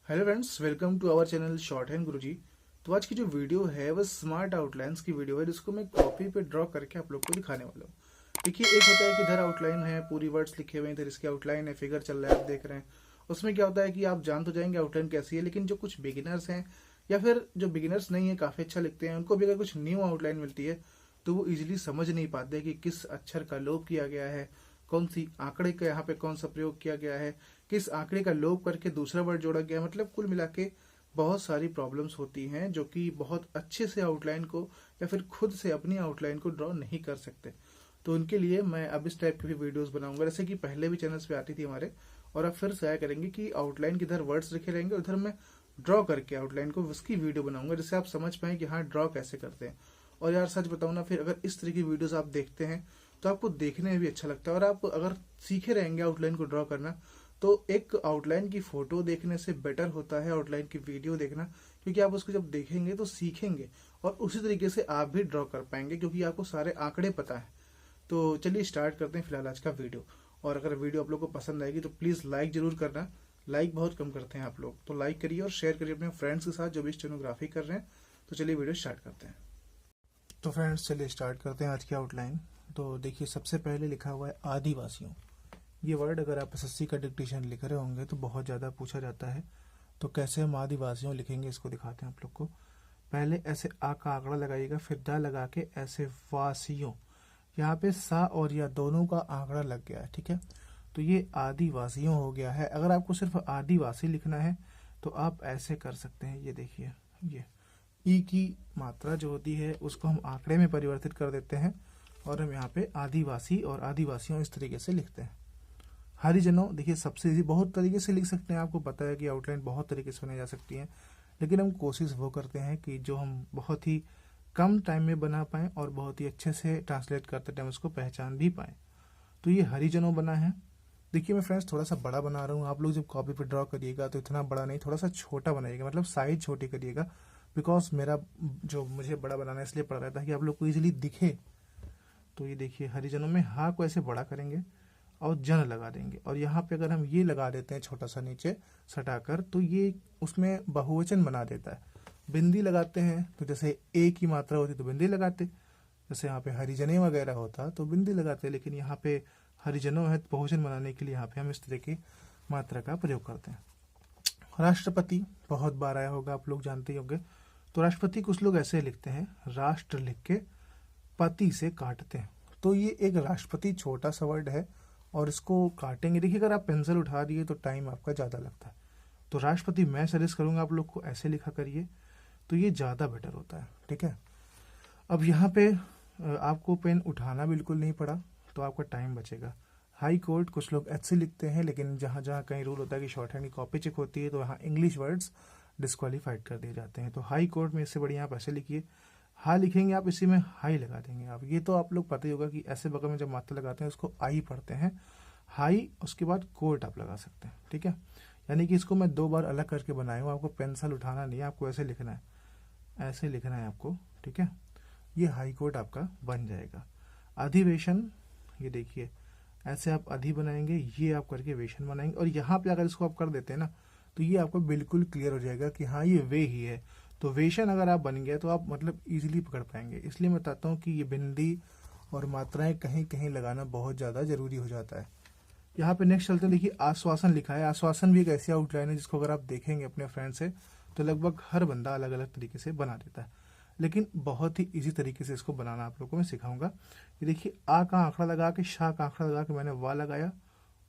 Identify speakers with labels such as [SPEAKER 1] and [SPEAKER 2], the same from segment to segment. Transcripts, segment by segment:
[SPEAKER 1] Hello friends, welcome to our channel Short Hand Guruji. तो आज की जो वीडियो है वो स्मार्ट आउटलाइंस की वीडियो है, जिसको मैं कॉपी पे ड्रॉ करके आप लोग को दिखाने वाला हूँ। देखिए, एक होता है कि इधर आउटलाइन है, पूरी वर्ड्स लिखे हुए हैं, इधर इसकी आउटलाइन है, फिगर चल रहा है, आप देख रहे हैं। उसमें क्या होता है कि आप जान तो जाएंगे आउटलाइन कैसी है, लेकिन जो कुछ बिगिनर्स हैं या फिर जो बिगिनर्स नहीं है, काफ़ी अच्छा लिखते हैं, उनको भी अगर कुछ न्यू आउटलाइन मिलती है तो वो इजीली समझ नहीं पाते कि किस अक्षर का लोप किया गया है, कौन सी आंकड़े का यहाँ पे कौन सा प्रयोग किया गया है, किस आंकड़े का लोप करके दूसरा वर्ड जोड़ा गया। मतलब कुल मिला के बहुत सारी प्रॉब्लम्स होती हैं जो कि बहुत अच्छे से आउटलाइन को या फिर खुद से अपनी आउटलाइन को ड्रॉ नहीं कर सकते। तो उनके लिए मैं अब इस टाइप की भी वीडियोस बनाऊंगा, जैसे कि पहले भी चैनल्स पे आती थी हमारे, और अब फिर से आया करेंगे कि आउटलाइन के इधर वर्ड्स लिखे रहेंगे, उधर मैं ड्रॉ करके आउटलाइन को उसकी वीडियो बनाऊंगा, जिससे आप समझ पाए कि हाँ ड्रॉ कैसे करते हैं। और यार सच बताऊं ना, फिर अगर इस तरह की वीडियोस आप देखते हैं तो आपको देखने में भी अच्छा लगता है, और आप अगर सीखे रहेंगे आउटलाइन को ड्रॉ करना तो एक आउटलाइन की फोटो देखने से बेटर होता है आउटलाइन की वीडियो देखना, क्योंकि आप उसको जब देखेंगे तो सीखेंगे और उसी तरीके से आप भी ड्रॉ कर पाएंगे, क्योंकि आपको सारे आंकड़े पता है। तो चलिए स्टार्ट करते हैं फिलहाल आज का वीडियो। और अगर वीडियो आप लोग को पसंद आएगी तो प्लीज़ लाइक जरूर करना। लाइक बहुत कम करते हैं आप लोग, तो लाइक करिए और शेयर करिए अपने फ्रेंड्स के साथ जो भी स्टेनोग्राफी कर रहे हैं। तो चलिए वीडियो स्टार्ट करते हैं। तो फ्रेंड्स चलिए स्टार्ट करते हैं आज की आउटलाइन। तो देखिए, सबसे पहले लिखा हुआ है आदिवासियों। ये वर्ड अगर आप एसएससी का डिक्टेशन लिख रहे होंगे तो बहुत ज़्यादा पूछा जाता है। तो कैसे हम आदिवासियों लिखेंगे इसको दिखाते हैं आप लोग को। पहले ऐसे आ का आंकड़ा लगाइएगा, फिर दा लगा के ऐसे वासियों। यहाँ पे सा और या दोनों का आंकड़ा लग गया है, ठीक है। तो ये आदिवासियों हो गया है। अगर आपको सिर्फ आदिवासी लिखना है तो आप ऐसे कर सकते हैं। ये देखिए, ये ई की मात्रा जो होती है उसको हम आंकड़े में परिवर्तित कर देते हैं और हम यहाँ पे आदिवासी और आदिवासियों इस तरीके से लिखते हैं। हरिजनों, देखिए सबसे इजी, बहुत तरीके से लिख सकते हैं। आपको पता है कि आउटलाइन बहुत तरीके से बनाई जा सकती है, लेकिन हम कोशिश वो करते हैं कि जो हम बहुत ही कम टाइम में बना पाएँ और बहुत ही अच्छे से ट्रांसलेट करते टाइम उसको पहचान भी पाएँ। तो ये हरिजनों बना है। देखिए मैं फ्रेंड्स थोड़ा सा बड़ा बना रहा हूँ। आप लोग जब कॉपी पे ड्रॉ करिएगा तो इतना बड़ा नहीं, थोड़ा सा छोटा बनाइएगा, मतलब साइज छोटी करिएगा। बिकॉज मेरा जो मुझे बड़ा बनाना इसलिए पड़ रहा था कि आप लोग को इजीली दिखे। तो ये देखिए, हरिजनों में हा को ऐसे बड़ा करेंगे और जन लगा देंगे, और यहाँ पे अगर हम ये लगा देते हैं छोटा सा नीचे सटाकर, तो ये उसमें बहुवचन बना देता है। बिंदी लगाते हैं तो जैसे ए की मात्रा होती तो बिंदी लगाते, जैसे यहाँ पे हरिजने वगैरह होता तो बिंदी लगाते, लेकिन यहाँ पे हरिजनों है तो बहुवचन बनाने के लिए यहाँ पे हम इस तरह की मात्रा का प्रयोग करते हैं। राष्ट्रपति बहुत बार आया होगा, आप लोग जानते ही होंगे। तो राष्ट्रपति कुछ लोग ऐसे लिखते हैं, राष्ट्र लिख के पति से काटते हैं। तो ये एक राष्ट्रपति छोटा सा वर्ड है और इसको काटेंगे। देखिए, अगर आप पेंसिल उठा दिए तो टाइम आपका ज़्यादा लगता है। तो राष्ट्रपति मैं सजेस्ट करूंगा आप लोग को ऐसे लिखा करिए, तो ये ज़्यादा बेटर होता है, ठीक है। अब यहाँ पे आपको पेन उठाना बिल्कुल नहीं पड़ा, तो आपका टाइम बचेगा। हाई कोर्ट कुछ लोग ऐसे लिखते हैं, लेकिन जहाँ जहाँ कहीं रूल होता है कि शॉर्ट हैंड की कॉपी चेक होती है तो वहाँ इंग्लिश वर्ड्स डिस्क्वालीफाइड कर दिए जाते हैं। तो हाई कोर्ट में इससे बढ़िया आप ऐसे लिखिए। हा लिखेंगे आप, इसी में हाई लगा देंगे आप। ये तो आप लोग पता ही होगा कि ऐसे बगल में जब मात्रा लगाते हैं उसको आई पढ़ते हैं, हाई उसके बाद कोर्ट आप लगा सकते हैं, ठीक है। यानी कि इसको मैं 2 बार अलग करके बनाया हूँ। आपको पेंसिल उठाना नहीं है, आपको ऐसे लिखना है, ऐसे लिखना है आपको, ठीक है। ये हाई कोर्ट आपका बन जाएगा। अधिवेशन, ये देखिए ऐसे आप अधि बनाएंगे, ये आप करके वेशन बनाएंगे, और यहाँ पे अगर इसको आप कर देते हैं ना तो ये आपको बिल्कुल क्लियर हो जाएगा कि हाँ ये वे ही है। तो वेशन अगर आप बन गए तो आप मतलब इजीली पकड़ पाएंगे। इसलिए मैं बताता हूँ कि ये बिंदी और मात्राएं कहीं कहीं लगाना बहुत ज़्यादा जरूरी हो जाता है। यहाँ पे नेक्स्ट चलते हैं। देखिए, आश्वासन लिखा है। आश्वासन भी एक ऐसी आउटलाइन है जिसको अगर आप देखेंगे अपने फ्रेंड से तो लगभग हर बंदा अलग अलग तरीके से बना देता है, लेकिन बहुत ही इजी तरीके से इसको बनाना आप लोगों को मैं सिखाऊंगा। ये देखिए, आ का आंकड़ा लगा के, शाह का आंकड़ा लगा के मैंने वा लगाया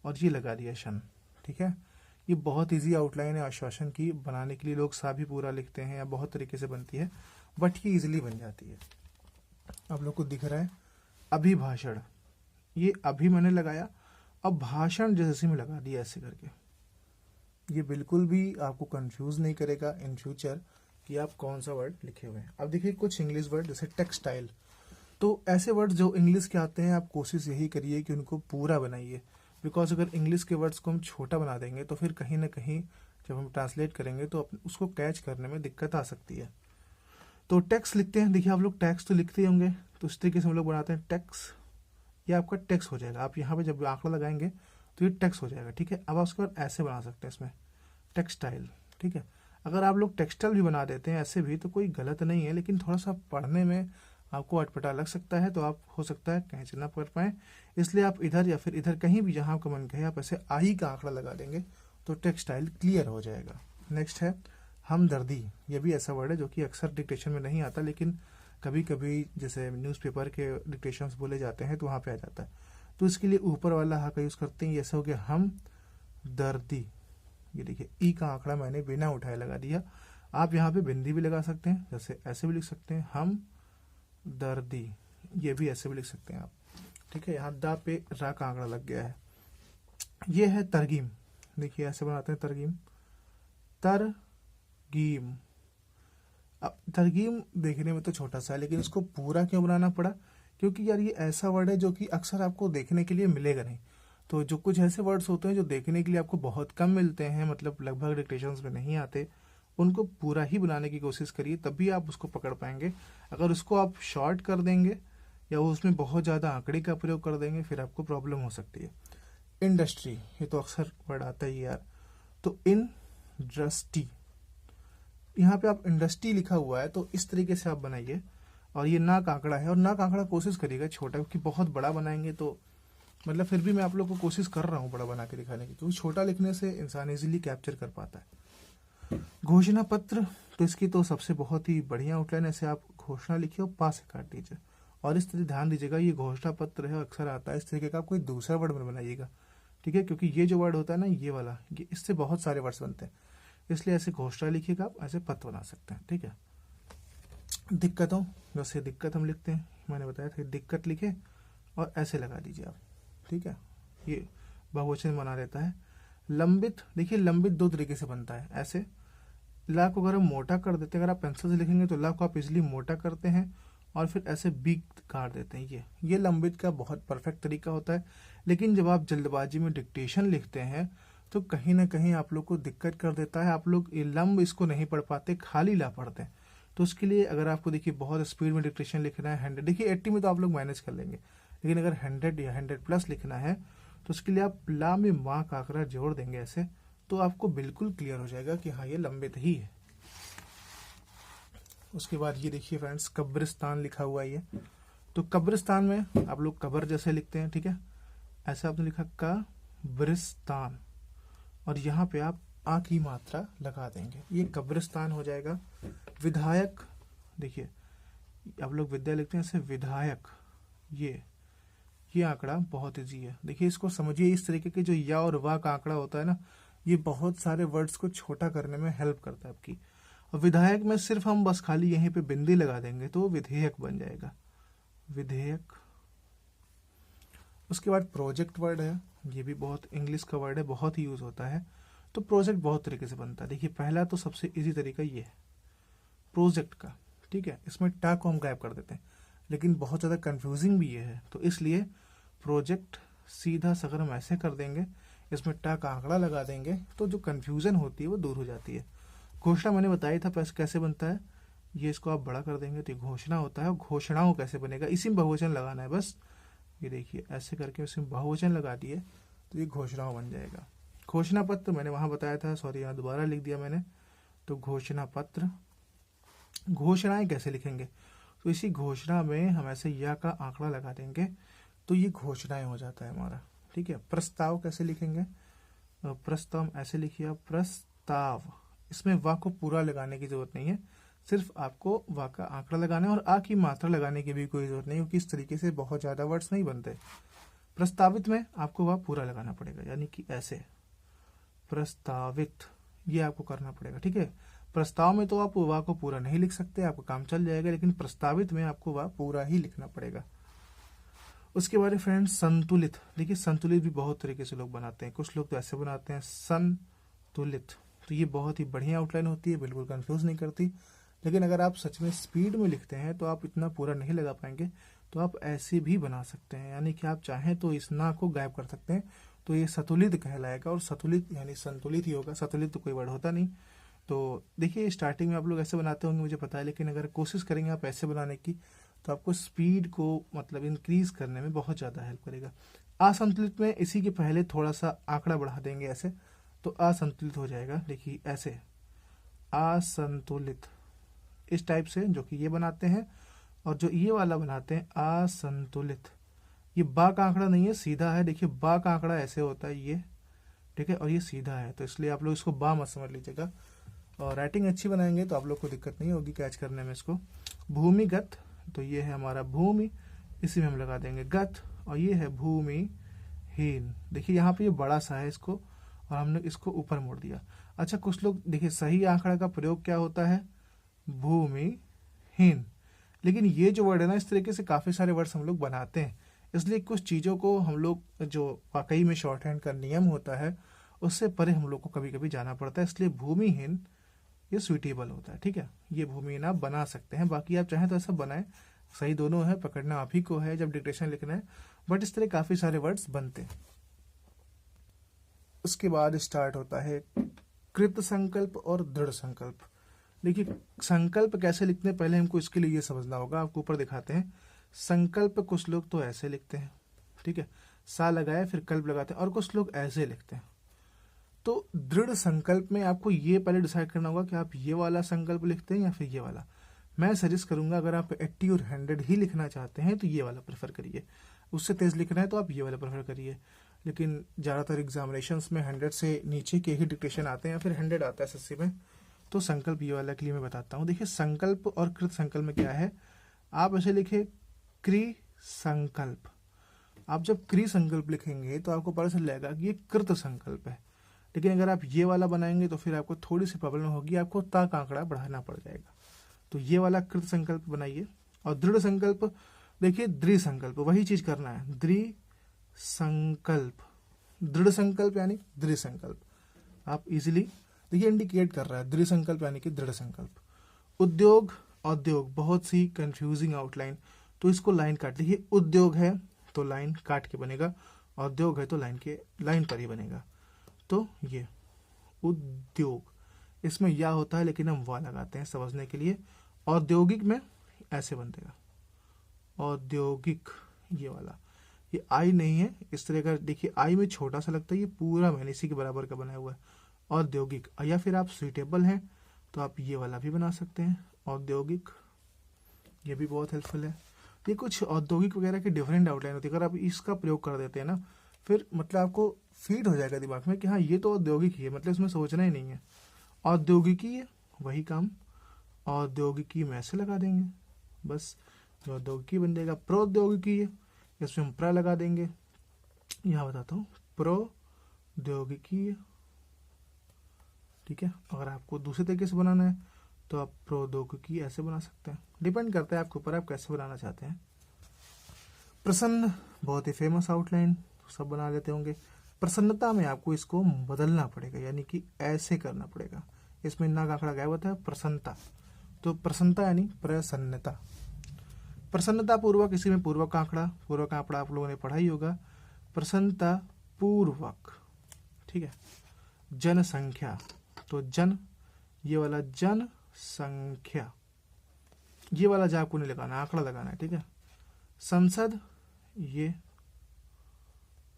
[SPEAKER 1] और ये लगा दिया शन, ठीक है। ये बहुत इजी आउटलाइन है आश्वासन की। बनाने के लिए लोग सा भी पूरा लिखते हैं या बहुत तरीके से बनती है, बट ये इजीली बन जाती है। आप लोग को दिख रहा है अभिभाषण, ये अभी मैंने लगाया, अब भाषण जैसे में लगा दिया ऐसे करके। ये बिल्कुल भी आपको कंफ्यूज नहीं करेगा इन फ्यूचर कि आप कौन सा वर्ड लिखे हुए हैं। अब देखिए कुछ इंग्लिश वर्ड जैसे टेक्सटाइल, तो ऐसे वर्ड जो इंग्लिश के आते हैं आप कोशिश यही करिए कि उनको पूरा बनाइए। बिकॉज अगर इंग्लिश के वर्ड्स को हम छोटा बना देंगे तो फिर कहीं ना कहीं जब हम ट्रांसलेट करेंगे तो उसको कैच करने में दिक्कत आ सकती है। तो टैक्स लिखते हैं। देखिए, आप लोग टैक्स तो लिखते ही होंगे, तो इस तरीके से हम लोग बनाते हैं टैक्स। ये आपका टैक्स हो जाएगा। आप यहाँ पे जब आंकड़ा लगाएंगे तो ये टैक्स हो जाएगा, ठीक है। अब आप उसके बाद ऐसे बना सकते हैं इसमें टेक्सटाइल, ठीक है। अगर आप लोग टेक्सटाइल भी बना देते हैं ऐसे भी तो कोई गलत नहीं है, लेकिन थोड़ा सा पढ़ने में आपको अटपटा लग सकता है, तो आप हो सकता है कैच ना कर पाए, इसलिए आप इधर या फिर इधर कहीं भी जहाँ आपका मन कहे आप ऐसे आई का आंकड़ा लगा देंगे तो टेक्सटाइल क्लियर हो जाएगा। नेक्स्ट है हमदर्दी। ये भी ऐसा वर्ड है जो कि अक्सर डिक्टेशन में नहीं आता, लेकिन कभी कभी जैसे न्यूज़पेपर के डिक्टेशंस बोले जाते हैं तो वहाँ पे आ जाता है, तो इसके लिए ऊपर वाला हा का यूज़ करते हैं। ऐसा हो गया हम दर्दी। ये देखिए ई का आंकड़ा मैंने बिना उठाए लगा दिया। आप यहाँ पे बिंदी भी लगा सकते हैं, जैसे ऐसे भी लिख सकते हैं हम दर्दी, ये भी ऐसे भी लिख सकते हैं आप, ठीक है। यहाँ दा पे रा का आंकड़ा लग गया है। ये है तरगीम। देखिए ऐसे बनाते हैं तरगीम, तरगीम। अब तरगीम देखने में तो छोटा सा है, लेकिन इसको पूरा क्यों बनाना पड़ा, क्योंकि यार ये ऐसा वर्ड है जो कि अक्सर आपको देखने के लिए मिलेगा नहीं। तो जो कुछ ऐसे वर्ड्स होते हैं जो देखने के लिए आपको बहुत कम मिलते हैं, मतलब लगभग डिक्टेशंस में नहीं आते, उनको पूरा ही बनाने की कोशिश करिए, तभी आप उसको पकड़ पाएंगे। अगर उसको आप शॉर्ट कर देंगे या उसमें बहुत ज़्यादा आंकड़े का प्रयोग कर देंगे फिर आपको प्रॉब्लम हो सकती है। इंडस्ट्री, ये तो अक्सर वर्ड आता ही यार, तो इंडस्ट्री, यहाँ पे आप इंडस्ट्री लिखा हुआ है तो इस तरीके से आप बनाइए। और ये नाक आंकड़ा है, और नाक आंकड़ा कोशिश करिएगा छोटा, क्योंकि बहुत बड़ा बनाएंगे तो मतलब फिर भी मैं आप लोग को कोशिश कर रहा हूँ बड़ा बना के दिखाने की, क्योंकि छोटा लिखने से इंसान इजीली कैप्चर कर पाता है। घोषणा पत्र, तो इसकी तो सबसे बहुत ही बढ़िया आउटलाइन, ऐसे आप घोषणा लिखिए और पास से काट दीजिए। और इस तरह ध्यान दीजिएगा ये घोषणा पत्र है, अक्सर आता है इस तरीके का, आप कोई दूसरा वर्ड मत बनाइएगा, ठीक है, क्योंकि ये जो वर्ड होता है ना ये वाला, ये इससे बहुत सारे वर्ड्स बनते हैं, इसलिए ऐसे घोषणा लिखिएगा, आप ऐसे पत्र बना सकते हैं, ठीक है। दिक्कतों, जैसे दिक्कत हम लिखते हैं, मैंने बताया था दिक्कत लिखे और ऐसे लगा दीजिए आप, ठीक है, ये बहुवचन बना देता है। लंबित, देखिए लंबित दो तरीके से बनता है, ऐसे ला को अगर हम मोटा कर देते हैं, अगर आप पेंसिल से लिखेंगे तो ला को आप इजिली मोटा करते हैं और फिर ऐसे बी काट देते हैं। ये लंबित का बहुत परफेक्ट तरीका होता है, लेकिन जब आप जल्दबाजी में डिक्टेशन लिखते हैं तो कहीं ना कहीं आप लोग को दिक्कत कर देता है, आप लोग ये लंब इसको नहीं पढ़ पाते, खाली ला पढ़ते हैं। तो उसके लिए अगर आपको देखिए बहुत स्पीड में डिक्टेशन लिखना है 100, देखिए 80 में तो आप लोग मैनेज कर लेंगे, लेकिन अगर 100 या 100+ लिखना है तो उसके लिए आप ला में माँ का आंकड़ा जोड़ देंगे ऐसे, तो आपको बिल्कुल क्लियर हो जाएगा कि हाँ ये लंबित ही है। उसके बाद ये देखिए फ्रेंड्स कब्रिस्तान लिखा हुआ है, ये तो कब्रिस्तान में आप लोग कब्र जैसे लिखते हैं, ठीक है, ऐसा आपने लिखा कब्रिस्तान, और यहाँ पे आप आ की मात्रा लगा देंगे, ये कब्रिस्तान हो जाएगा। विधायक, देखिए आप लोग विद्या लिखते हैं ऐसे विधायक, ये आंकड़ा बहुत ईजी है, देखिए इसको समझिए इस तरीके के, जो या और वाह का आंकड़ा होता है ना, ये बहुत सारे वर्ड्स को छोटा करने में हेल्प करता है आपकी। और विधायक में सिर्फ हम बस खाली यहीं पे बिंदी लगा देंगे तो विधेयक बन जाएगा, विधेयक। उसके बाद प्रोजेक्ट वर्ड है, ये भी बहुत इंग्लिश का वर्ड है, बहुत ही यूज होता है। तो प्रोजेक्ट बहुत तरीके से बनता है, देखिए पहला तो सबसे इजी तरीका ये है प्रोजेक्ट का, ठीक है, इसमें टा को हम गायब कर देते हैं, लेकिन बहुत ज़्यादा कंफ्यूजिंग भी ये है, तो इसलिए प्रोजेक्ट सीधा अगर हम ऐसे कर देंगे, इसमें टा का आंकड़ा लगा देंगे तो जो कंफ्यूजन होती है वो दूर हो जाती है। घोषणा मैंने बताया था कैसे बनता है, ये इसको आप बड़ा कर देंगे तो ये घोषणा होता है। और घोषणाओं कैसे बनेगा, इसी में बहुवचन लगाना है बस, ये देखिए ऐसे करके इसमें बहुवचन लगा दिए तो ये घोषणाओं बन जाएगा। घोषणा पत्र मैंने वहाँ बताया था, सॉरी यहाँ दोबारा लिख दिया मैंने, तो घोषणा पत्र। घोषणाएं कैसे लिखेंगे, तो इसी घोषणा में हम ऐसे या का आंकड़ा लगा देंगे तो ये घोषणाएं हो जाता है हमारा, ठीक है। प्रस्ताव कैसे लिखेंगे, प्रस्ताव हम ऐसे लिखिए प्रस्ताव, इसमें वा को पूरा लगाने की जरूरत नहीं है, सिर्फ आपको वा का आंकड़ा लगाना है और आ की मात्रा लगाने की भी कोई जरूरत नहीं, क्योंकि इस तरीके से बहुत ज्यादा वर्ड्स नहीं बनते। प्रस्तावित में आपको वा पूरा लगाना पड़ेगा, यानी कि ऐसे प्रस्तावित, ये आपको करना पड़ेगा, ठीक है। प्रस्ताव में तो आप वा को पूरा नहीं लिख सकते, आपका काम चल जाएगा, लेकिन प्रस्तावित में आपको वा पूरा ही लिखना पड़ेगा। उसके बाद फ्रेंड्स संतुलित, देखिए संतुलित भी बहुत तरीके से लोग बनाते हैं, कुछ लोग तो ऐसे बनाते हैं संतुलित, तो ये बहुत ही बढ़िया आउटलाइन होती है, बिल्कुल कंफ्यूज नहीं करती, लेकिन अगर आप सच में स्पीड में लिखते हैं तो आप इतना पूरा नहीं लगा पाएंगे, तो आप ऐसे भी बना सकते हैं, यानी कि आप चाहें तो इस ना को गायब कर सकते हैं, तो ये सतुलित कहलाएगा, और सतुलित यानी संतुलित ही होगा, सतुलित तो कोई वर्ड होता नहीं। तो देखिए स्टार्टिंग में आप लोग ऐसे बनाते होंगे मुझे पता है, लेकिन अगर कोशिश करेंगे आप ऐसे बनाने की तो आपको स्पीड को मतलब इंक्रीज करने में बहुत ज़्यादा हेल्प करेगा। असंतुलित में इसी के पहले थोड़ा सा आंकड़ा बढ़ा देंगे ऐसे, तो असंतुलित हो जाएगा, देखिए ऐसे असंतुलित, इस टाइप से जो कि ये बनाते हैं, और जो ये वाला बनाते हैं असंतुलित। ये बा का आंकड़ा नहीं है, सीधा है। देखिए बा का आंकड़ा ऐसे होता है ये, ठीक है, और ये सीधा है, तो इसलिए आप लोग इसको बा मत समझ लीजिएगा। और राइटिंग अच्छी बनाएंगे तो आप लोग को दिक्कत नहीं होगी कैच करने में इसको। भूमिगत, तो ये है हमारा भूमि, इसी में हम लगा देंगे गत, और ये है भूमिहीन। देखिए यहाँ पे ये बड़ा सा है इसको, और हमने इसको ऊपर मोड़ दिया। अच्छा, कुछ लोग देखिए सही आंकड़ा का प्रयोग क्या होता है, भूमिहीन। लेकिन ये जो वर्ड है ना, इस तरीके से काफ़ी सारे वर्ड्स हम लोग बनाते हैं, इसलिए कुछ चीज़ों को हम लोग, जो वाकई में शॉर्ट हैंड का नियम होता है, उससे परे हम लोग को कभी कभी जाना पड़ता है, इसलिए भूमिहीन ये सुइटेबल होता है। ठीक है, ये भूमिहीन आप बना सकते हैं, बाकी आप चाहें तो ऐसा बनाएं, सही दोनों है, पकड़ना आप ही को है जब डिक्टेशन लिखना है, बट इस तरह काफ़ी सारे वर्ड्स बनते हैं। उसके बाद स्टार्ट होता है कृत संकल्प और दृढ़ संकल्प। देखिए संकल्प कैसे लिखते हैं, पहले हमको इसके लिए ये समझना होगा। आपको ऊपर दिखाते हैं संकल्प, कुछ लोग तो ऐसे लिखते हैं, ठीक है, सा लगाए फिर कल्प लगाते हैं, और कुछ लोग ऐसे लिखते हैं। तो दृढ़ संकल्प में आपको ये पहले डिसाइड करना होगा कि आप ये वाला संकल्प लिखते हैं या फिर ये वाला। मैं सजेस्ट करूंगा अगर आप 80 और 100 ही लिखना चाहते हैं तो ये वाला प्रेफर करिए, उससे तेज लिखना है तो आप ये वाला प्रेफर करिए। लेकिन ज़्यादातर एग्जामिनेशंस में 100 से नीचे के ही डिक्टेशन आते हैं या फिर 100 आता है एसएससी में, तो संकल्प ये वाला के लिए मैं बताता हूँ। देखिए संकल्प और कृत संकल्प में क्या है, आप ऐसे लिखे क्रि संकल्प। आप जब क्रि संकल्प लिखेंगे तो आपको पता चल जाएगा कि ये कृत संकल्प है। लेकिन अगर आप ये वाला बनाएंगे तो फिर आपको थोड़ी सी प्रॉब्लम होगी, आपको ता का आंकड़ा बढ़ाना पड़ जाएगा। तो ये वाला कृत संकल्प बनाइए। और दृढ़ संकल्प, देखिए दृढ़ संकल्प वही चीज करना है, दृढ़ संकल्प, दृढ़ संकल्प यानी दृढ़ संकल्प। आप इजीली देखिए इंडिकेट कर रहा है, दृढ़ संकल्प यानी कि दृढ़ संकल्प। उद्योग, औद्योग, बहुत सी कंफ्यूजिंग आउटलाइन, तो इसको लाइन काट लीजिए। उद्योग है तो लाइन काट के बनेगा, औद्योग है तो लाइन पर ही बनेगा। तो ये उद्योग, इसमें या होता है लेकिन हम वा लगाते हैं समझने के लिए। औद्योगिक में ऐसे बनेगा औद्योगिक, ये वाला, ये आई नहीं है इस तरह का। देखिए आई में छोटा सा लगता है, ये पूरा मैंने इसी के बराबर का बनाया हुआ है औद्योगिक। या फिर आप सुइटेबल हैं तो आप ये वाला भी बना सकते हैं औद्योगिक, ये भी बहुत हेल्पफुल है। ये कुछ औद्योगिक वगैरह की डिफरेंट आउटलाइन होती है, अगर आप इसका प्रयोग कर देते हैं ना, फिर मतलब आपको फीड हो जाएगा दिमाग में कि हाँ ये तो औद्योगिक ही है, मतलब इसमें सोचना ही नहीं है। औद्योगिकी है वही काम, औद्योगिकी में ऐसे लगा देंगे, बस जो औद्योगिकी बन जाएगा। प्रौद्योगिकी है, इसमें हम प्र लगा देंगे। यहाँ बताता हूँ, प्रौद्योगिकी, ठीक है। अगर आपको दूसरे तरीके से बनाना है तो आप प्रौद्योगिकी ऐसे बना सकते हैं, डिपेंड करता है आपके ऊपर आप कैसे बनाना चाहते हैं। प्रसन्न, बहुत ही फेमस आउटलाइन, सब बना लेते होंगे। प्रसन्नता में आपको इसको बदलना पड़ेगा, यानी कि ऐसे करना पड़ेगा, इसमें ना का आंकड़ा गायब होता है, प्रसन्नता, तो प्रसन्नता यानी प्रसन्नता। प्रसन्नता पूर्वक, इसी में पूर्वक का आंकड़ा आप लोगों ने पढ़ा ही होगा, प्रसन्नता पूर्वक, ठीक है। जनसंख्या, तो जन, ये वाला जनसंख्या, ये वाला जो आपको नहीं लगाना, आंकड़ा लगाना है, ठीक है। संसद, ये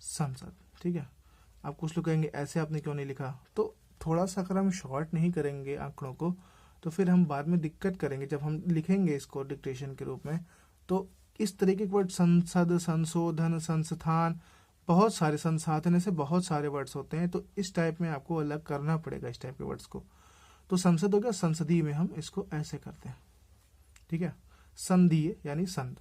[SPEAKER 1] संसद, ठीक है। आप कुछ लोग कहेंगे ऐसे आपने क्यों नहीं लिखा, तो थोड़ा सा अगर हम शॉर्ट नहीं करेंगे आंकड़ों को तो फिर हम बाद में दिक्कत करेंगे जब हम लिखेंगे इसको डिक्टेशन के रूप में। तो इस तरीके के वर्ड, संसद, संशोधन, संस्थान, बहुत सारे, संसाधन, ऐसे बहुत सारे वर्ड्स होते हैं, तो इस टाइप में आपको अलग करना पड़ेगा इस टाइप के वर्ड्स को। तो संसद हो गया, संसदीय में हम इसको ऐसे करते हैं, ठीक है, संधीय यानी संध।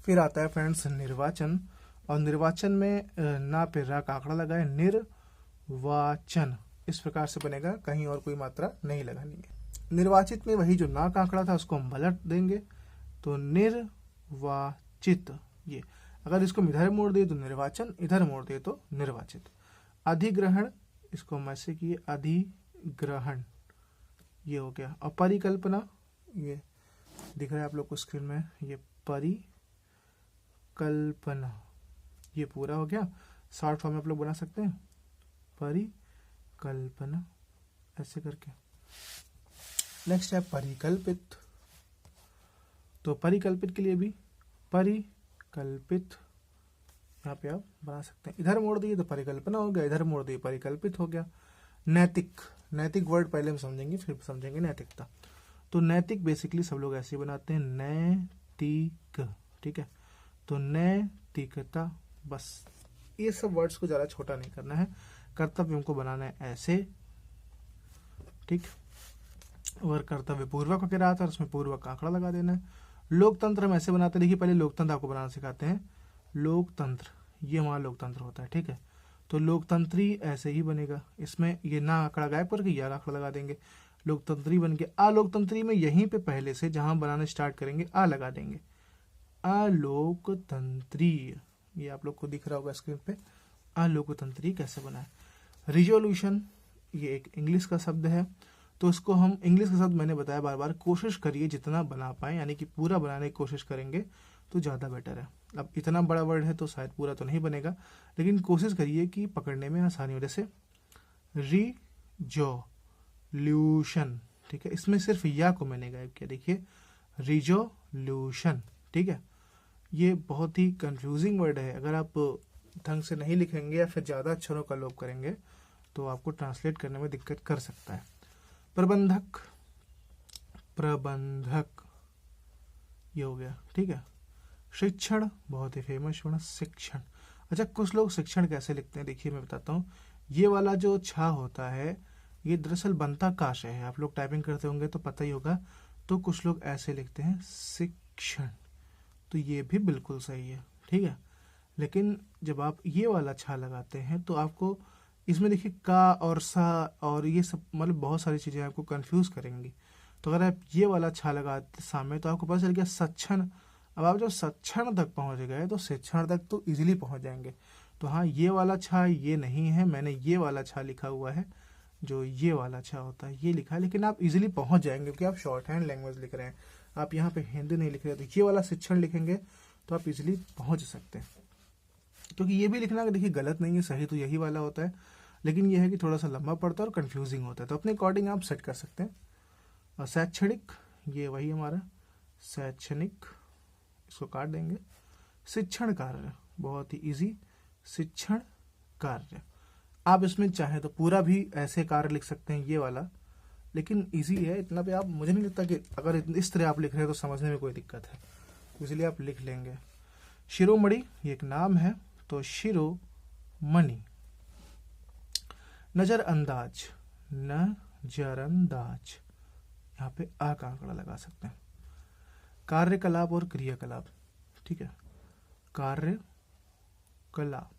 [SPEAKER 1] फिर आता है फ्रेंड्स निर्वाचन, और निर्वाचन में ना पे रा का आंकड़ा लगाए, निर्वाचन, इस प्रकार से बनेगा, कहीं और कोई मात्रा नहीं लगानी है। निर्वाचित में वही जो ना का आंकड़ा था उसको हम पलट देंगे, तो निर्वाचित, ये अगर इसको इधर मोड़ दिए तो निर्वाचन, इधर मोड़ दिए तो निर्वाचित। अधिग्रहण, इसको हम ऐसे किए अधिग्रहण, ये हो गया। और परिकल्पना, ये दिख रहा है आप लोग को स्क्रीन में, ये परिकल्पना, ये पूरा हो गया। शॉर्ट फॉर्म में आप लोग बना सकते हैं परिकल्पना ऐसे करके। नेक्स्ट है परिकल्पित, तो परिकल्पित के लिए भी परिकल्पित यहाँ पे आप बना सकते हैं, इधर मोड़ दिए तो परिकल्पना हो गया, इधर मोड़ दिए परिकल्पित हो गया। नैतिक, नैतिक वर्ड पहले हम समझेंगे, फिर समझेंगे नैतिकता। तो नैतिक बेसिकली सब लोग ऐसे ही बनाते हैं, नैतिक, ठीक है। तो नैतिकता, बस ये सब वर्ड्स को ज़्यादा छोटा नहीं करना है, कर्तव्य हमको बनाना है ऐसे, ठीक। और कर्तव्य पूर्वक वगैरह आता है, उसमें पूर्वक का आंकड़ा लगा देना है। लोकतंत्र हम ऐसे बनाते हैं, देखिए पहले लोकतंत्र आपको बनाना सिखाते हैं, लोकतंत्र, ये हमारा लोकतंत्र होता है, ठीक है। तो लोकतंत्री ऐसे ही बनेगा, इसमें ये ना आंकड़ा गायब करके या आंकड़ा लगा देंगे, लोकतंत्री बन गया। अलोकतंत्री में यहीं पे पहले से जहां बनाने स्टार्ट करेंगे आ लगा देंगे, अलोकतंत्री, ये आप लोग को दिख रहा होगा स्क्रीन पे, अलोकतंत्री कैसे बना है। रिजोल्यूशन, ये एक इंग्लिश का शब्द है, तो इसको हम, इंग्लिश का शब्द मैंने बताया बार बार, कोशिश करिए जितना बना पाए, यानी कि पूरा बनाने की कोशिश करेंगे तो ज़्यादा बेटर है। अब इतना बड़ा वर्ड है तो शायद पूरा तो नहीं बनेगा, लेकिन कोशिश करिए कि पकड़ने में आसानी हो। जैसे रिजोल्यूशन, ठीक है, इसमें सिर्फ या को मैंने गायब किया, देखिए रिजोल्यूशन, ठीक है। ये बहुत ही कंफ्यूजिंग वर्ड है, अगर आप ढंग से नहीं लिखेंगे या फिर ज़्यादा अक्षरों का लोप करेंगे तो आपको ट्रांसलेट करने में दिक्कत कर सकता है। प्रबंधक, प्रबंधक, ये हो गया, ठीक है। शिक्षण, बहुत ही फेमस वर्ड, शिक्षण। अच्छा, कुछ लोग शिक्षण कैसे लिखते हैं, देखिए मैं बताता हूँ। ये वाला जो छा होता है ये दरअसल बनता काश है, आप लोग टाइपिंग करते होंगे तो पता ही होगा। तो कुछ लोग ऐसे लिखते हैं शिक्षण, तो ये भी बिल्कुल सही है, ठीक है। लेकिन जब आप ये वाला छा लगाते हैं तो आपको इसमें देखिए का और सा और ये सब, मतलब बहुत सारी चीज़ें आपको कंफ्यूज करेंगी। तो अगर आप ये वाला छा लगाते सामने तो आपको पता चल गया सक्षण। अब आप जब सक्षण तक पहुंच गए तो शिक्षण तक तो इजीली पहुंच जाएंगे। तो हाँ, ये वाला छा ये नहीं है, मैंने ये वाला छा लिखा हुआ है, जो ये वाला छा होता है ये लिखा है, लेकिन आप इजीली पहुंच जाएंगे क्योंकि आप शॉर्ट हैंड लैंग्वेज लिख रहे हैं, आप यहाँ पे हिंदी नहीं लिख रहे। तो ये वाला शिक्षण लिखेंगे तो आप इजीली पहुंच सकते हैं, क्योंकि ये भी लिखना देखिए गलत नहीं है, सही तो यही वाला होता है, लेकिन यह है कि थोड़ा सा लंबा पड़ता है और कंफ्यूजिंग होता है, तो अपने अकॉर्डिंग आप सेट कर सकते हैं। और शैक्षणिक, ये वही हमारा शैक्षणिक, इसको काट देंगे। शिक्षण कार्य, बहुत ही इजी, शिक्षण कार्य। आप इसमें चाहे तो पूरा भी ऐसे कार्य लिख सकते हैं ये वाला, लेकिन इजी है इतना पे, आप, मुझे नहीं लगता कि अगर इस तरह आप लिख रहे हैं तो समझने में कोई दिक्कत है, इसलिए आप लिख लेंगे। शिरोमणि, ये एक नाम है, तो शिरोमणि। नजरअंदाज, नजरअंदाज, यहाँ पे आ का आंकड़ा लगा सकते हैं। कार्यकलाप और क्रियाकलाप, ठीक है, कार्यकलाप,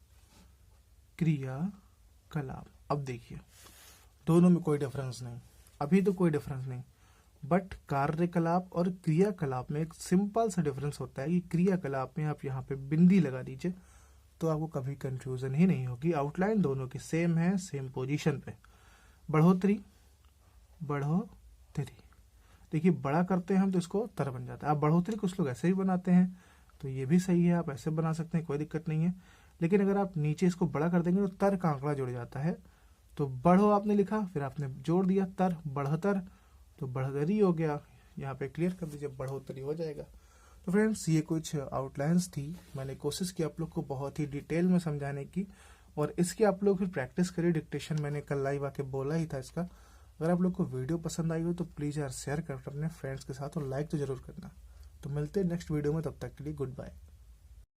[SPEAKER 1] क्रियाकलाप। अब देखिए दोनों में कोई डिफरेंस नहीं, अभी तो कोई डिफरेंस नहीं, बट कार्यकलाप और क्रियाकलाप में एक सिंपल सा डिफरेंस होता है कि क्रियाकलाप में आप यहाँ पे बिंदी लगा दीजिए तो आपको कभी कंफ्यूजन ही नहीं होगी। आउटलाइन दोनों की सेम है, सेम पोजीशन पे। बढ़ोतरी, बढ़ोतरी, देखिए बड़ा करते हैं हम तो इसको तर बन जाता है। आप बढ़ोतरी कुछ लोग ऐसे ही बनाते हैं, तो ये भी सही है, आप ऐसे बना सकते हैं, कोई दिक्कत नहीं है। लेकिन अगर आप नीचे इसको बड़ा कर देंगे तो तर का आंकड़ा जुड़ जाता है, तो बढ़ो आपने लिखा, फिर आपने जोड़ दिया तर, बढ़तर, तो बढ़तरी हो गया। यहाँ पे क्लियर कर दीजिए, बढ़ोतरी हो जाएगा। तो फ्रेंड्स, ये कुछ आउटलाइंस थी, मैंने कोशिश की आप लोग को बहुत ही डिटेल में समझाने की, और इसकी आप लोग फिर प्रैक्टिस करिए। डिक्टेशन मैंने कल लाइव आके बोला ही था इसका। अगर आप लोग को वीडियो पसंद आई हो तो प्लीज़ यार शेयर कर अपने फ्रेंड्स के साथ, और लाइक तो ज़रूर करना। तो मिलते हैं नेक्स्ट वीडियो में, तब तक के लिए गुड बाय।